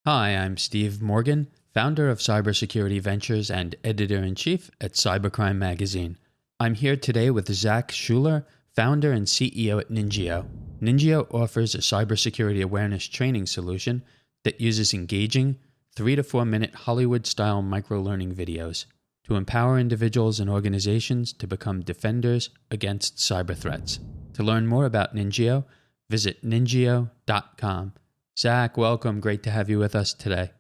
Hi, I'm Steve Morgan, founder of Cybersecurity Ventures and editor-in-chief at Cybercrime magazine. I'm here today with Zack Schuler, founder and CEO at NINJIO. NINJIO offers a cybersecurity awareness training solution that uses engaging 3 to 4 minute Hollywood-style micro-learning videos to empower individuals and organizations to become defenders against cyber threats. To learn more about NINJIO, visit ninjio.com. Zack, welcome. Great to have you with us today.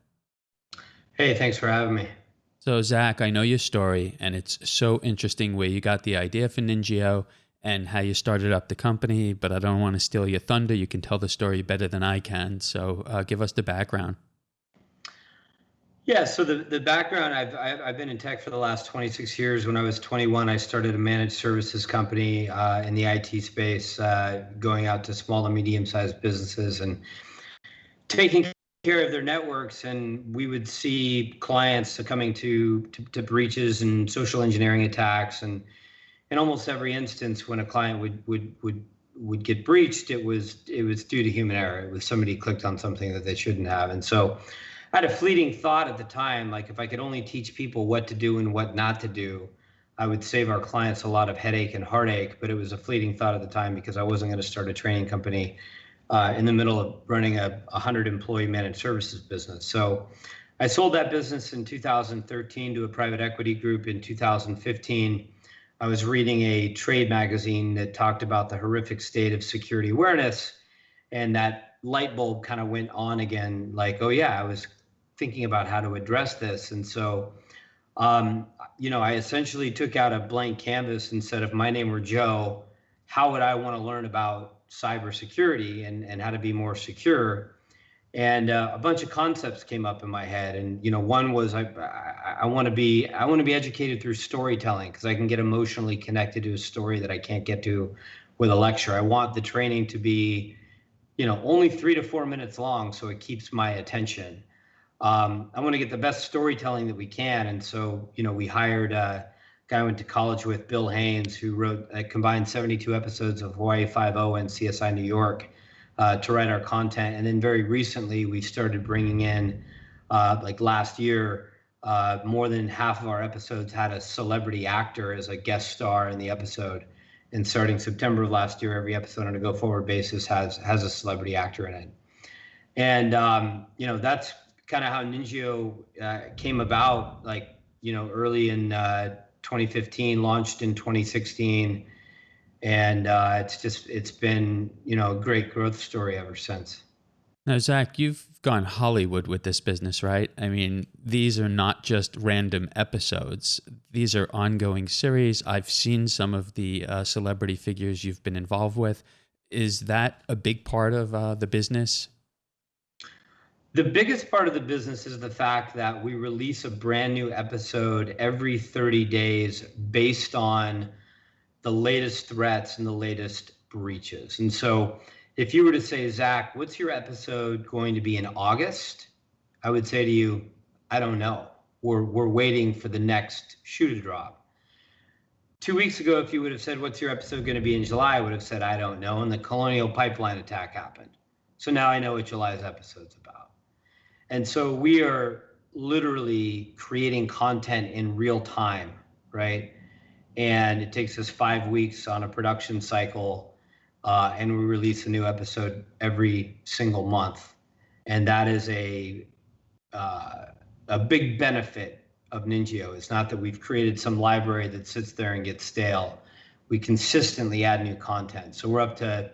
Hey, thanks for having me. So, Zack, I know your story, and it's so interesting where you got the idea for NINJIO and how you started up the company, but I don't want to steal your thunder. You can tell the story better than I can. So give us the background. Yeah, so the background, I've been in tech for the last 26 years. When I was 21, I started a managed services company in the IT space, going out to small and medium-sized businesses and taking care of their networks. And we would see clients succumbing to breaches and social engineering attacks. And in almost every instance, when a client would get breached, it was due to human error. It was somebody clicked on something that they shouldn't have. And so I had a fleeting thought at the time, like if I could only teach people what to do and what not to do, I would save our clients a lot of headache and heartache. But it was a fleeting thought at the time because I wasn't going to start a training company in the middle of running a 100-employee managed services business. So I sold that business in 2013 to a private equity group. In 2015, I was reading a trade magazine that talked about the horrific state of security awareness, and that light bulb kind of went on again, like, oh yeah, I was thinking about how to address this. And so, I essentially took out a blank canvas and said, if my name were Joe, how would I want to learn about cybersecurity and how to be more secure? And a bunch of concepts came up in my head. And, one was I want to be educated through storytelling because I can get emotionally connected to a story that I can't get to with a lecture. I want the training to be, only 3 to 4 minutes long, so it keeps my attention. I want to get the best storytelling that we can. And so, we hired a guy I went to college with, Bill Haynes, who wrote combined 72 episodes of Hawaii Five-0 and CSI New York to write our content. And then very recently, we started bringing in, like last year, more than half of our episodes had a celebrity actor as a guest star in the episode. And starting September of last year, every episode on a go-forward basis has a celebrity actor in it. And, that's kind of how NINJIO came about, like, early in 2015, launched in 2016. And it's been, a great growth story ever since. Now, Zack, you've gone Hollywood with this business, right? I mean, these are not just random episodes. These are ongoing series. I've seen some of the celebrity figures you've been involved with. Is that a big part of the business? The biggest part of the business is the fact that we release a brand new episode every 30 days based on the latest threats and the latest breaches. And so if you were to say, Zack, what's your episode going to be in August? I would say to you, I don't know. We're waiting for the next shoe to drop. 2 weeks ago, if you would have said, what's your episode going to be in July? I would have said, I don't know. And the Colonial Pipeline attack happened. So now I know what July's episode's about. And so we are literally creating content in real time, right? And it takes us 5 weeks on a production cycle, and we release a new episode every single month. And that is a big benefit of NINJIO. It's not that we've created some library that sits there and gets stale. We consistently add new content. So we're up to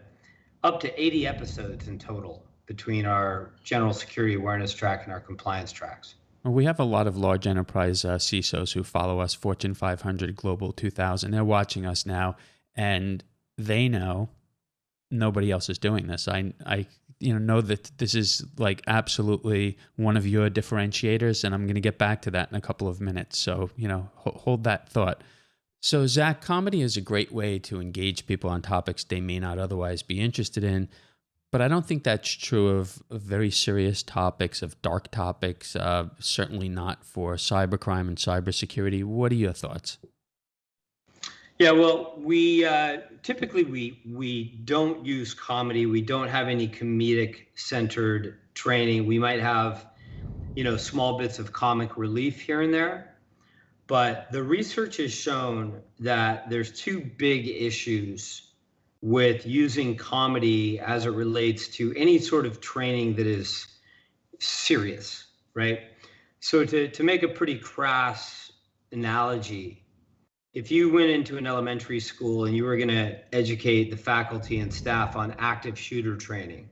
80 episodes in total between our general security awareness track and our compliance tracks. Well, we have a lot of large enterprise CISOs who follow us, Fortune 500, Global 2000. They're watching us now, and they know nobody else is doing this. I know that this is like absolutely one of your differentiators, and I'm going to get back to that in a couple of minutes. So, hold that thought. So, Zack, comedy is a great way to engage people on topics they may not otherwise be interested in. But I don't think that's true of very serious topics, of dark topics, certainly not for cybercrime and cybersecurity. What are your thoughts? Yeah, well, we typically we don't use comedy. We don't have any comedic centered training. We might have small bits of comic relief here and there. But the research has shown that there's two big issues with using comedy as it relates to any sort of training that is serious, right? So to make a pretty crass analogy, if you went into an elementary school and you were going to educate the faculty and staff on active shooter training,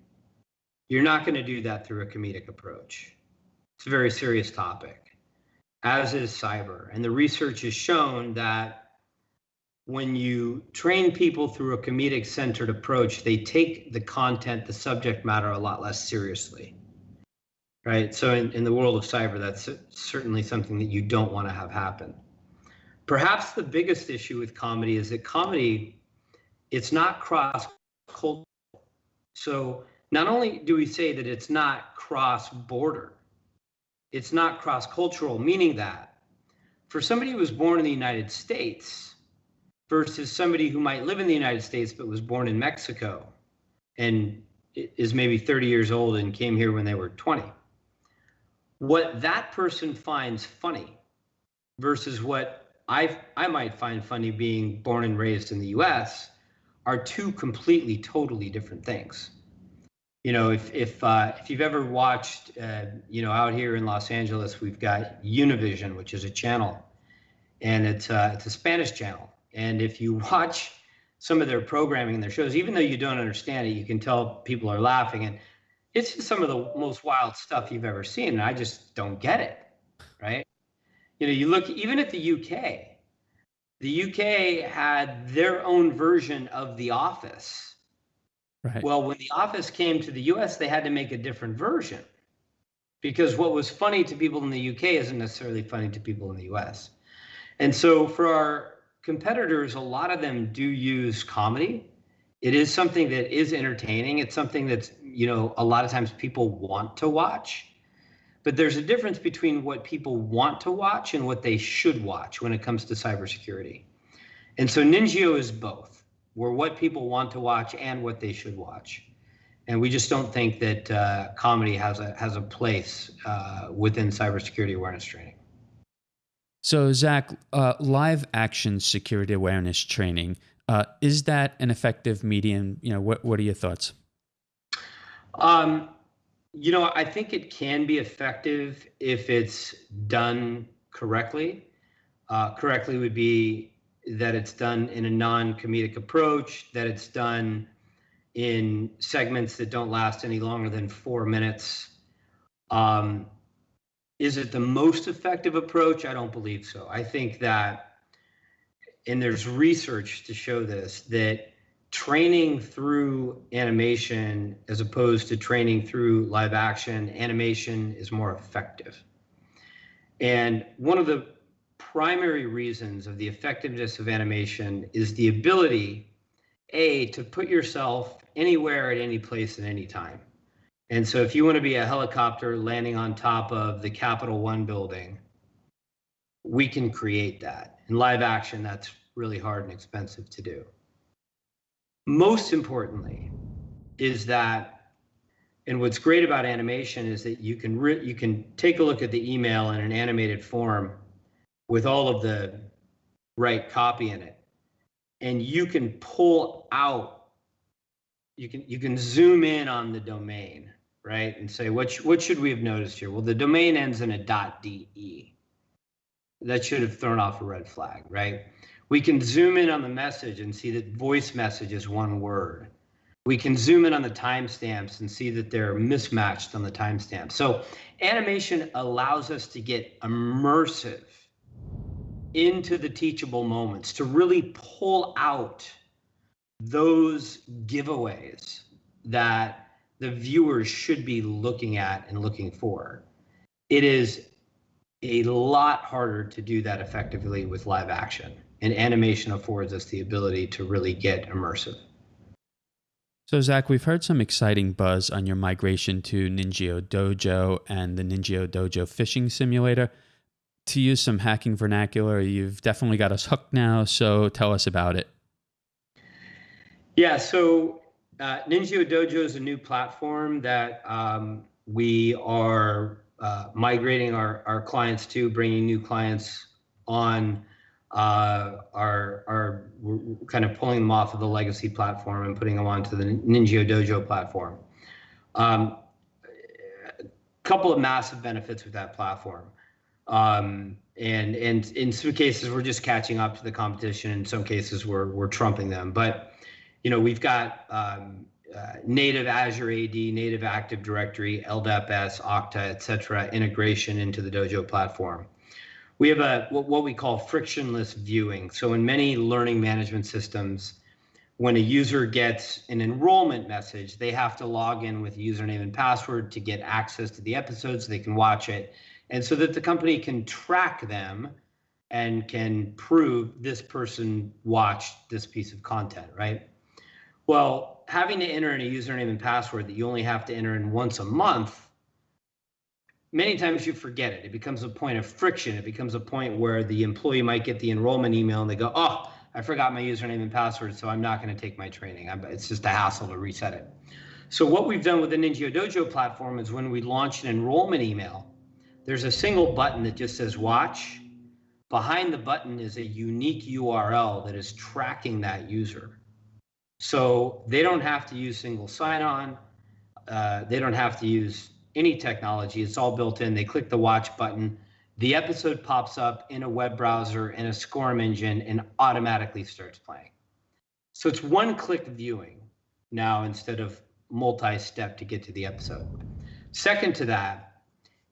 you're not going to do that through a comedic approach. It's a very serious topic, as is cyber. And the research has shown that when you train people through a comedic centered approach, they take the content, the subject matter a lot less seriously, right? So in the world of cyber, that's certainly something that you don't want to have happen. Perhaps the biggest issue with comedy is that comedy, it's not cross-cultural. So not only do we say that it's not cross-border, it's not cross-cultural, meaning that for somebody who was born in the United States versus somebody who might live in the United States but was born in Mexico and is maybe 30 years old and came here when they were 20, what that person finds funny versus what I might find funny being born and raised in the US are two completely, totally different things. If you've ever watched, out here in Los Angeles, we've got Univision, which is a channel, and it's a Spanish channel. And if you watch some of their programming and their shows, even though you don't understand it, you can tell people are laughing, and it's just some of the most wild stuff you've ever seen. And I just don't get it, right? You look even at the UK. The UK had their own version of The Office. Right. Well, when The Office came to the US, they had to make a different version because what was funny to people in the UK isn't necessarily funny to people in the US. And so for our competitors, a lot of them do use comedy. It is something that is entertaining. It's something that's, a lot of times people want to watch. But there's a difference between what people want to watch and what they should watch when it comes to cybersecurity. And so NINJIO is both. We're what people want to watch and what they should watch. And we just don't think that comedy has a place within cybersecurity awareness training. So, Zack, live action security awareness training, is that an effective medium? What are your thoughts? I think it can be effective if it's done correctly. Correctly would be that it's done in a non-comedic approach, that it's done in segments that don't last any longer than 4 minutes. Is it the most effective approach? I don't believe so. I think that, and there's research to show this, that training through animation as opposed to training through live action, animation is more effective. And one of the primary reasons of the effectiveness of animation is the ability, to put yourself anywhere at any place at any time. And so if you want to be a helicopter landing on top of the Capital One building, we can create that. In live action, that's really hard and expensive to do. Most importantly is that, and what's great about animation is that you can take a look at the email in an animated form with all of the right copy in it, and you can pull out, you can zoom in on the domain, right, and say what should we have noticed here? Well, the domain ends in a .de. That should have thrown off a red flag, right? We can zoom in on the message and see that voice message is one word. We can zoom in on the timestamps and see that they're mismatched on the timestamp. So animation allows us to get immersive into the teachable moments, to really pull out those giveaways that the viewers should be looking at and looking for. It is a lot harder to do that effectively with live action, and animation affords us the ability to really get immersive. So, Zack, we've heard some exciting buzz on your migration to NINJIO Dojo and the NINJIO Dojo phishing simulator. To use some hacking vernacular, you've definitely got us hooked now, so tell us about it. Yeah, so NINJIO Dojo is a new platform that we are migrating our clients to, bringing new clients on, we're kind of pulling them off of the legacy platform and putting them onto the NINJIO Dojo platform. Couple of massive benefits with that platform. And in some cases, we're just catching up to the competition. In some cases, we're trumping them. But, we've got native Azure AD, native Active Directory, LDAP-S, Okta, et cetera, integration into the Dojo platform. We have what we call frictionless viewing. So in many learning management systems, when a user gets an enrollment message, they have to log in with username and password to get access to the episodes so they can watch it. And so that the company can track them and can prove this person watched this piece of content, right? Well, having to enter in a username and password that you only have to enter in once a month, many times you forget it. It becomes a point of friction. It becomes a point where the employee might get the enrollment email and they go, oh, I forgot my username and password, so I'm not going to take my training. It's just a hassle to reset it. So what we've done with the NINJIO Dojo platform is when we launch an enrollment email, there's a single button that just says watch. Behind the button is a unique URL that is tracking that user. So they don't have to use single sign-on. They don't have to use any technology. It's all built in. They click the watch button. The episode pops up in a web browser and a SCORM engine and automatically starts playing. So it's one-click viewing now instead of multi-step to get to the episode. Second to that,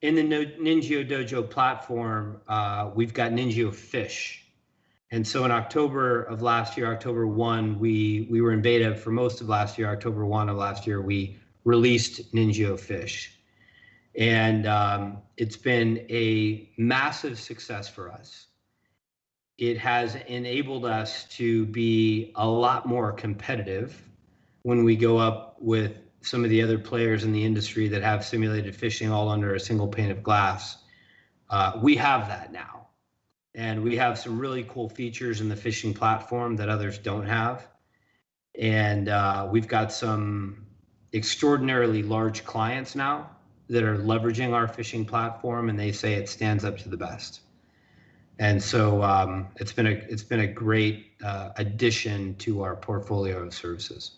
in the NINJIO Dojo platform, we've got NINJIO Fish. And so in October of last year, October 1, we were in beta for most of last year. October 1 of last year, we released NINJIO Fish. And it's been a massive success for us. It has enabled us to be a lot more competitive when we go up with some of the other players in the industry that have simulated phishing all under a single pane of glass. We have that now. And we have some really cool features in the phishing platform that others don't have. And we've got some extraordinarily large clients now that are leveraging our phishing platform, and they say it stands up to the best. And so it's been a great addition to our portfolio of services.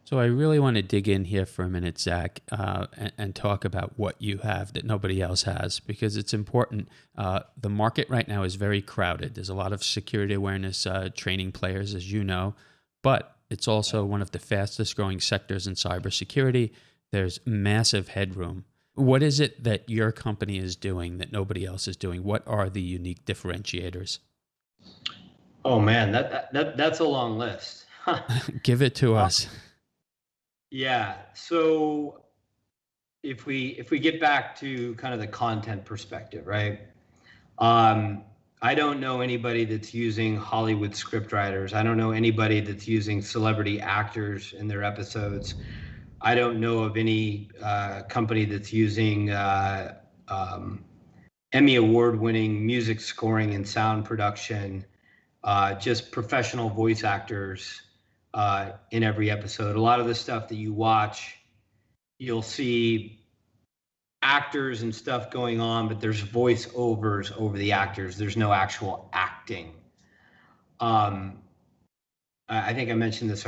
So I really want to dig in here for a minute, Zach, and talk about what you have that nobody else has, because it's important. The market right now is very crowded. There's a lot of security awareness training players, as you know, but it's also one of the fastest growing sectors in cybersecurity. There's massive headroom. What is it that your company is doing that nobody else is doing? What are the unique differentiators? Oh man, that's a long list. Give it to us. Yeah. So if we get back to kind of the content perspective, right? I don't know anybody that's using Hollywood scriptwriters. I don't know anybody that's using celebrity actors in their episodes. I don't know of any company that's using Emmy award-winning music scoring and sound production, just professional voice actors in every episode. A lot of the stuff that you watch, you'll see actors and stuff going on, but there's voiceovers over the actors. There's no actual acting. I think I mentioned this,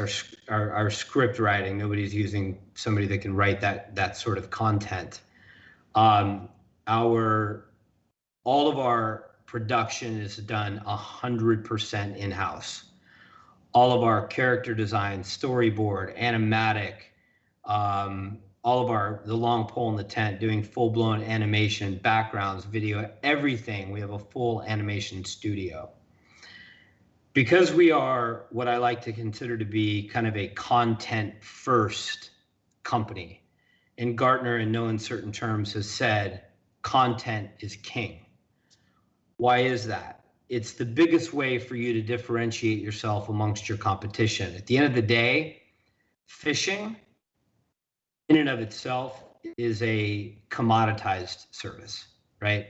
our script writing, nobody's using somebody that can write that sort of content. All of our production is done 100% in-house. All of our character design, storyboard, animatic, all of the long pole in the tent, doing full-blown animation, backgrounds, video, everything. We have a full animation studio. Because we are what I like to consider to be kind of a content-first company, and Gartner, in no uncertain terms, has said content is king. Why is that? It's the biggest way for you to differentiate yourself amongst your competition. At the end of the day, phishing in and of itself is a commoditized service, right?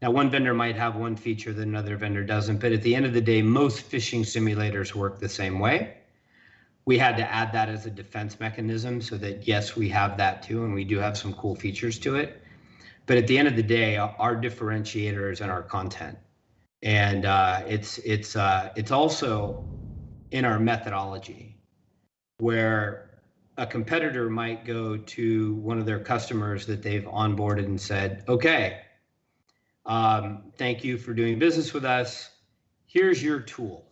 Now, one vendor might have one feature that another vendor doesn't, but at the end of the day, most phishing simulators work the same way. We had to add that as a defense mechanism so that, yes, we have that too, and we do have some cool features to it. But at the end of the day, our differentiator is in our content, and it's also in our methodology, where a competitor might go to one of their customers that they've onboarded and said, okay, thank you for doing business with us. Here's your tool.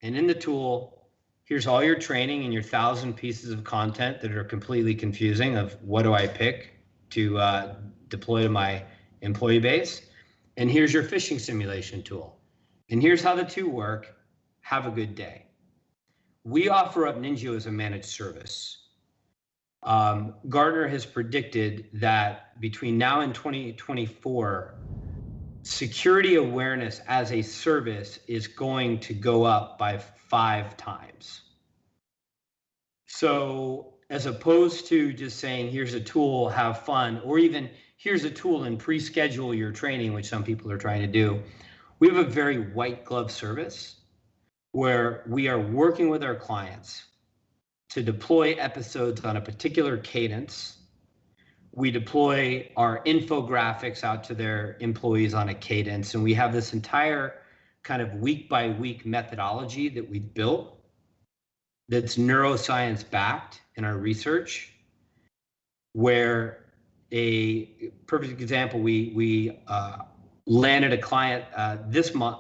And in the tool, here's all your training and your 1,000 pieces of content that are completely confusing of what do I pick to deploy to my employee base. And here's your phishing simulation tool. And here's how the two work. Have a good day. We offer up NINJIO as a managed service. Gartner has predicted that between now and 2024, security awareness as a service is going to go up by 5 times. So as opposed to just saying, here's a tool, have fun, or even here's a tool and pre-schedule your training, which some people are trying to do, we have a very white glove service where we are working with our clients to deploy episodes on a particular cadence. We deploy our infographics out to their employees on a cadence, and we have this entire kind of week by week methodology that we've built that's neuroscience backed in our research, where a perfect example, we landed a client this month,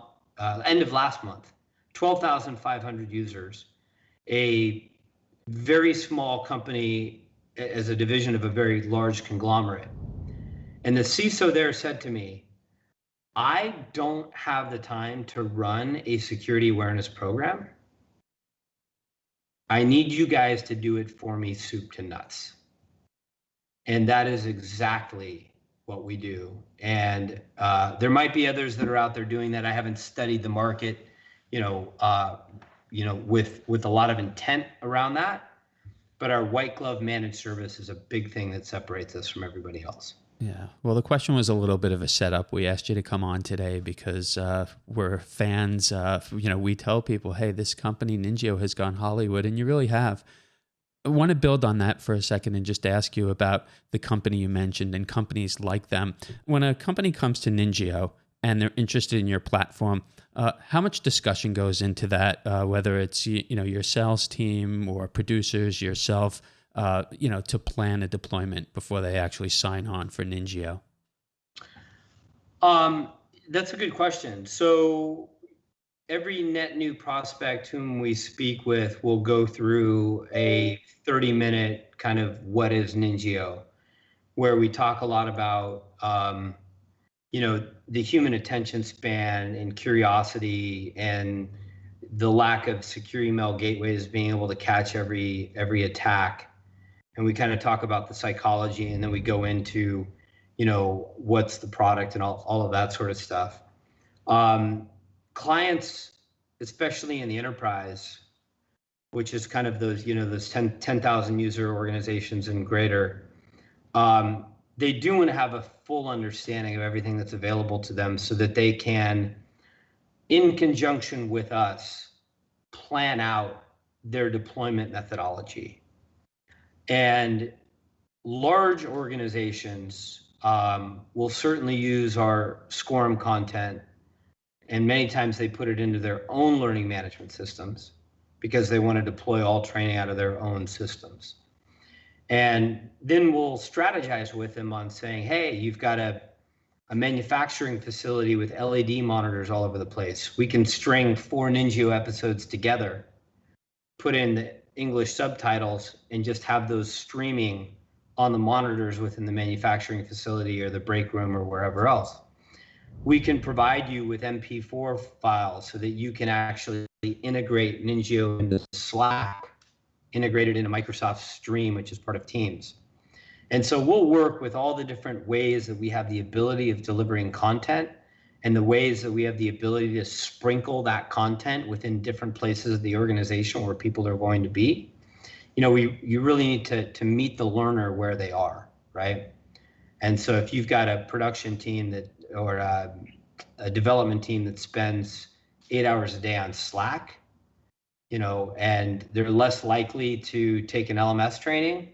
end of last month, 12,500 users, a very small company as a division of a very large conglomerate. And the CISO there said to me, I don't have the time to run a security awareness program. I need you guys to do it for me, soup to nuts. And that is exactly what we do. And there might be others that are out there doing that. I haven't studied the market, with a lot of intent around that. But our white glove managed service is a big thing that separates us from everybody else. Yeah. Well, the question was a little bit of a setup. We asked you to come on today because we're fans. We tell people, hey, this company, NINJIO, has gone Hollywood, and you really have. I want to build on that for a second and just ask you about the company you mentioned and companies like them. When a company comes to NINJIO and they're interested in your platform, how much discussion goes into that, whether it's your sales team or producers, yourself, to plan a deployment before they actually sign on for NINJIO? That's a good question. So every net new prospect whom we speak with will go through a 30-minute kind of what is NINJIO, where we talk a lot about the human attention span and curiosity and the lack of secure email gateways being able to catch every attack. And we kind of talk about the psychology, and then we go into, what's the product and all of that sort of stuff. Clients, especially in the enterprise, which is kind of those 10,000 user organizations and greater, they do want to have a full understanding of everything that's available to them so that they can, in conjunction with us, plan out their deployment methodology. And large organizations will certainly use our SCORM content, and many times they put it into their own learning management systems because they want to deploy all training out of their own systems. And then we'll strategize with them on saying, hey, you've got a manufacturing facility with LED monitors all over the place. We can string 4 NINJIO episodes together, put in the English subtitles, and just have those streaming on the monitors within the manufacturing facility or the break room or wherever else. We can provide you with MP4 files so that you can actually integrate NINJIO into Slack, integrated into Microsoft Stream, which is part of Teams. And so we'll work with all the different ways that we have the ability of delivering content and the ways that we have the ability to sprinkle that content within different places of the organization where people are going to be. You really need to meet the learner where they are, right? And so if you've got a production team or a development team that spends 8 hours a day on Slack, and they're less likely to take an LMS training,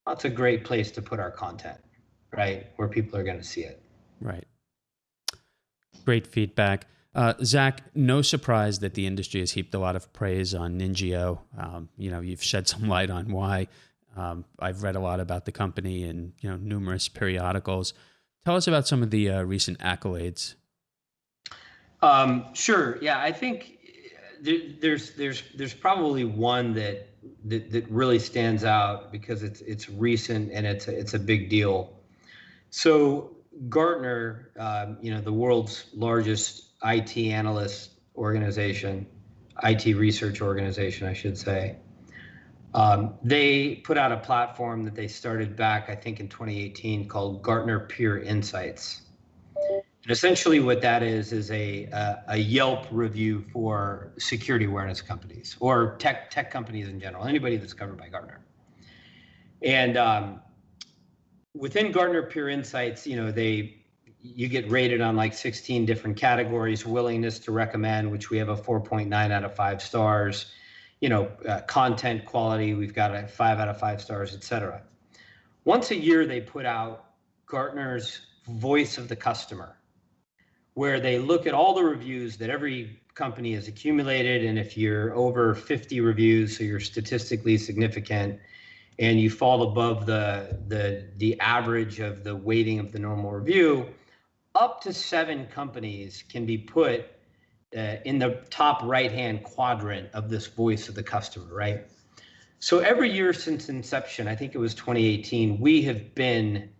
that's a great place to put our content. right? Where people are going to see it. Right. Great feedback. Zack, no surprise that the industry has heaped a lot of praise on NINJIO. You've shed some light on why. I've read a lot about the company in numerous periodicals. Tell us about some of the recent accolades. Sure. Yeah, I think there's probably one that really stands out because it's recent and it's a big deal. So Gartner, the world's largest IT analyst organization, IT research organization, I should say, they put out a platform that they started back, I think, in 2018 called Gartner Peer Insights. And essentially what that is a Yelp review for security awareness companies or tech companies in general, anybody that's covered by Gartner. And within Gartner Peer Insights, you get rated on like 16 different categories: willingness to recommend, which we have a 4.9 out of 5 stars, content quality, we've got a 5 out of 5 stars, etc. Once a year, they put out Gartner's Voice of the Customer, where they look at all the reviews that every company has accumulated. And if you're over 50 reviews, so you're statistically significant, and you fall above the average of the weighting of the normal review, up to 7 companies can be put in the top right-hand quadrant of this Voice of the Customer, right? So every year since inception, I think it was 2018, we have been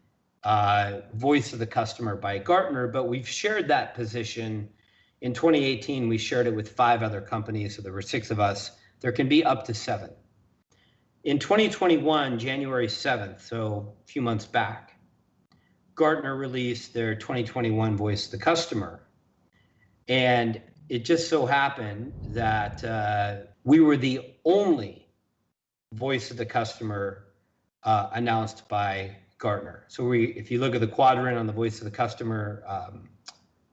Voice of the Customer by Gartner, but we've shared that position. In 2018, we shared it with 5 other companies, so there were 6 of us. There can be up to 7. In 2021, January 7th, so a few months back, Gartner released their 2021 Voice of the Customer. And it just so happened that we were the only Voice of the Customer announced by Gartner. So if you look at the quadrant on the Voice of the Customer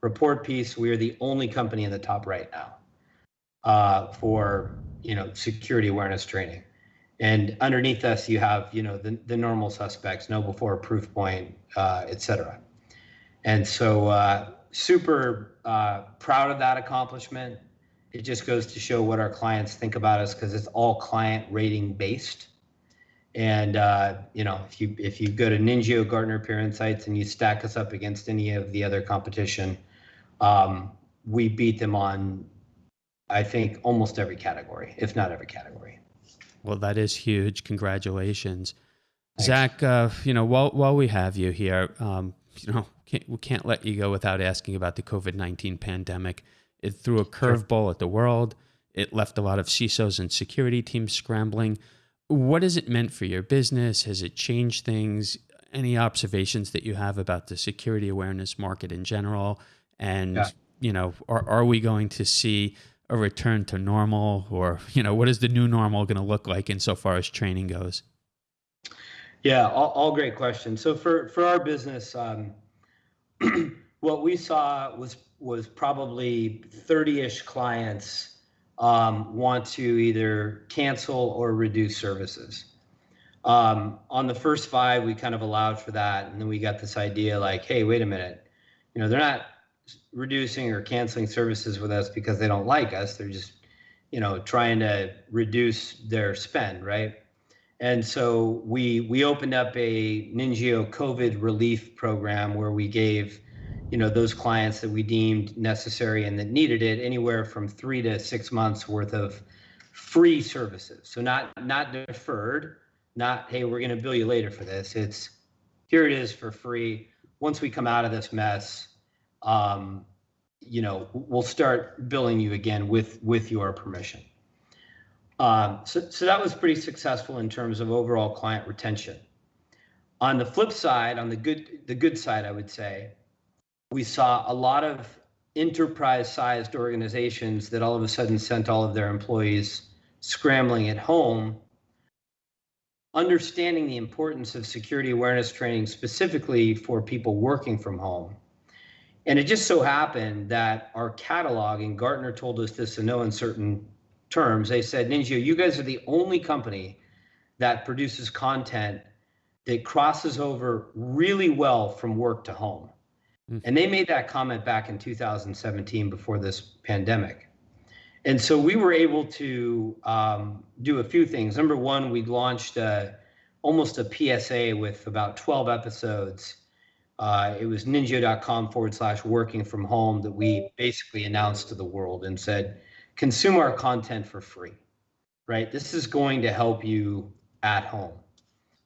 report piece, we are the only company in the top right now for security awareness training. And underneath us, you have the normal suspects: KnowBe4, Proofpoint, etc. And so super proud of that accomplishment. It just goes to show what our clients think about us, because it's all client rating based. And if you go to NINJIO Gartner Peer Insights and you stack us up against any of the other competition, we beat them on, I think, almost every category, if not every category. Well, that is huge. Congratulations. Thanks. Zack, while we have you here, we can't let you go without asking about the COVID-19 pandemic. It threw a curveball at the world. It left a lot of CISOs and security teams scrambling. What has it meant for your business? Has it changed things? Any observations that you have about the security awareness market in general? And, are we going to see a return to normal, or, what is the new normal going to look like insofar as training goes? Yeah, all great questions. So for our business, what we saw was probably 30-ish clients want to either cancel or reduce services. On the first 5, we kind of allowed for that, and then we got this idea like, hey, wait a minute, they're not reducing or canceling services with us because they don't like us. They're just, trying to reduce their spend, right? And so we opened up a NINJIO COVID relief program where we gave, those clients that we deemed necessary and that needed it anywhere from 3 to 6 months worth of free services. So not deferred, not, hey, we're going to bill you later for this. It's, here it is for free. Once we come out of this mess, we'll start billing you again with your permission. So that was pretty successful in terms of overall client retention. On the flip side, on the good side, I would say, we saw a lot of enterprise-sized organizations that all of a sudden sent all of their employees scrambling at home, understanding the importance of security awareness training specifically for people working from home. And it just so happened that our catalog, and Gartner told us this in no uncertain terms, they said, NINJIO, you guys are the only company that produces content that crosses over really well from work to home. And they made that comment back in 2017 before this pandemic. And so we were able to do a few things. Number one, we launched almost a PSA with about 12 episodes. It was ninjio.com/working from home that we basically announced to the world and said, consume our content for free, right? This is going to help you at home.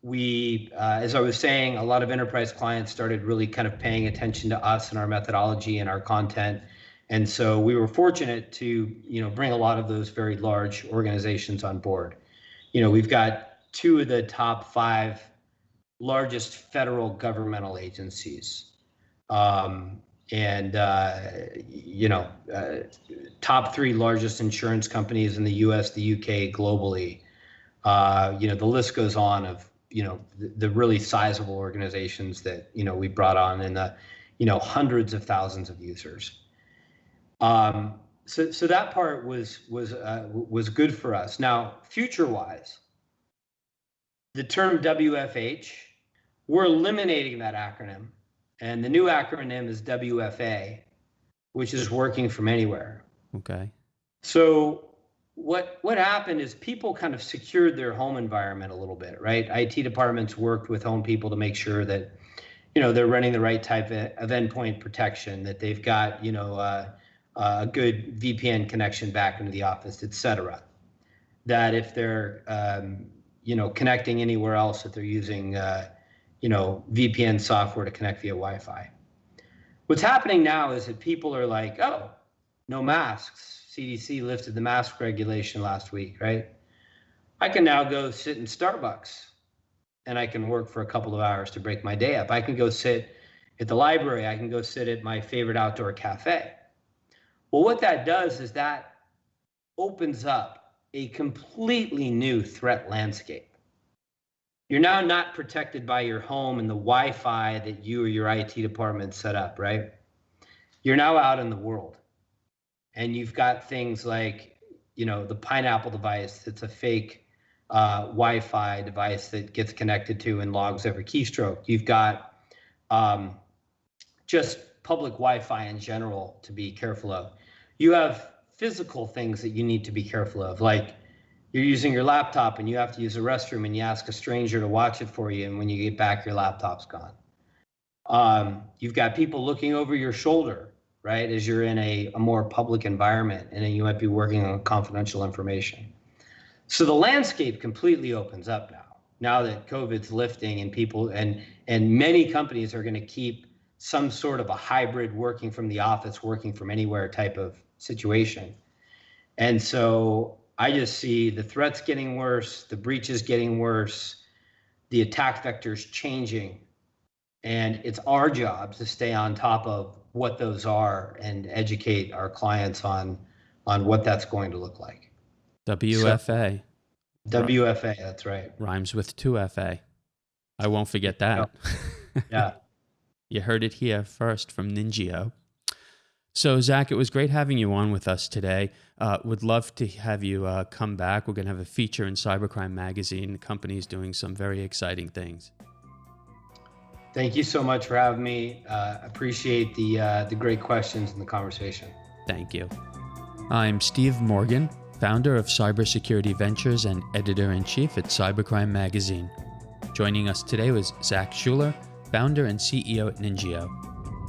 We, as I was saying, a lot of enterprise clients started really kind of paying attention to us and our methodology and our content. And so we were fortunate to, bring a lot of those very large organizations on board. We've got 2 of the top 5 largest federal governmental agencies, top 3 largest insurance companies in the US, the UK, globally. The list goes on of, the really sizable organizations that, we brought on, and the, hundreds of thousands of users. So that part was good for us. Now, future-wise, the term WFH, we're eliminating that acronym, and the new acronym is WFA, which is working from anywhere. Okay. So what happened is people kind of secured their home environment a little bit, right? IT departments worked with home people to make sure that, they're running the right type of endpoint protection, that they've got, a good VPN connection back into the office, et cetera. That if they're, connecting anywhere else, that they're using, VPN software to connect via Wi-Fi. What's happening now is that people are like, oh, no masks. CDC lifted the mask regulation last week, right? I can now go sit in Starbucks and I can work for a couple of hours to break my day up. I can go sit at the library. I can go sit at my favorite outdoor cafe. Well, what that does is that opens up a completely new threat landscape. You're now not protected by your home and the Wi-Fi that you or your IT department set up, right? You're now out in the world. And you've got things like, the Pineapple device that's a fake Wi-Fi device that gets connected to and logs every keystroke. You've got just public Wi-Fi in general to be careful of. You have physical things that you need to be careful of, like you're using your laptop and you have to use a restroom and you ask a stranger to watch it for you, and when you get back, your laptop's gone. You've got people looking over your shoulder, right, as you're in a more public environment, and then you might be working on confidential information. So the landscape completely opens up now that COVID's lifting, and people and many companies are going to keep some sort of a hybrid working from the office, working from anywhere type of situation. And so I just see the threats getting worse, the breaches getting worse, the attack vectors changing, and it's our job to stay on top of what those are and educate our clients on what that's going to look like. WFA. So, WFA, that's right. Rhymes with 2FA. I won't forget that. Yeah. You heard it here first from NINJIO. So, Zack, it was great having you on with us today. Would love to have you come back. We're going to have a feature in Cybercrime magazine. The company's doing some very exciting things. Thank you so much for having me. Appreciate the great questions and the conversation. Thank you. I'm Steve Morgan, founder of Cybersecurity Ventures and editor-in-chief at Cybercrime magazine. Joining us today was Zack Schuler, founder and CEO at NINJIO.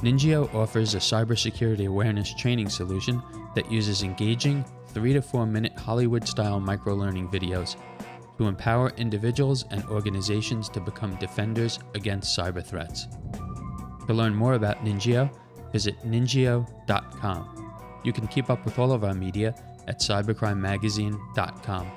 NINJIO offers a cybersecurity awareness training solution that uses engaging 3 to 4 minute Hollywood-style micro-learning videos to empower individuals and organizations to become defenders against cyber threats. To learn more about NINJIO, visit ninjio.com. You can keep up with all of our media at cybercrimemagazine.com.